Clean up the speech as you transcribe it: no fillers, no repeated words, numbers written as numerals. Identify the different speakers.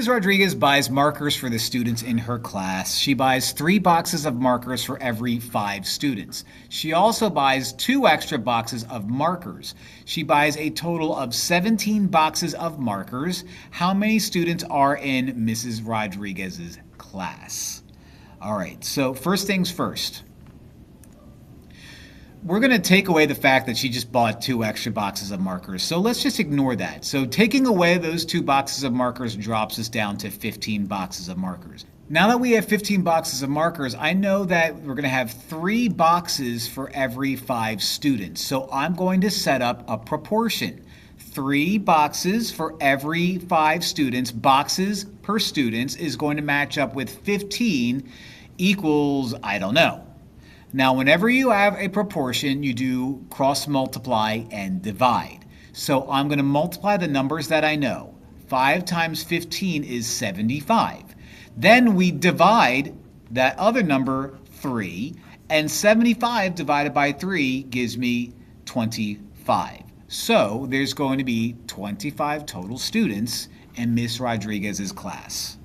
Speaker 1: Mrs. Rodriguez buys markers for the students in her class. She buys 3 boxes of markers for every 5 students. She also buys 2 extra boxes of markers. She buys a total of 17 boxes of markers. How many students are in Mrs. Rodriguez's class? All right, so first things first. We're going to take away the fact that she just bought 2 extra boxes of markers. So let's just ignore that. So taking away those 2 boxes of markers drops us down to 15 boxes of markers. Now that we have 15 boxes of markers, I know that we're going to have 3 boxes for every 5 students. So I'm going to set up a proportion. 3 boxes for every 5 students, boxes per students, is going to match up with 15 equals, I don't know. Now, whenever you have a proportion, you do cross multiply and divide. So I'm going to multiply the numbers that I know. 5 times 15 is 75. Then we divide that other number, 3, and 75 divided by 3 gives me 25. So there's going to be 25 total students in Miss Rodriguez's class.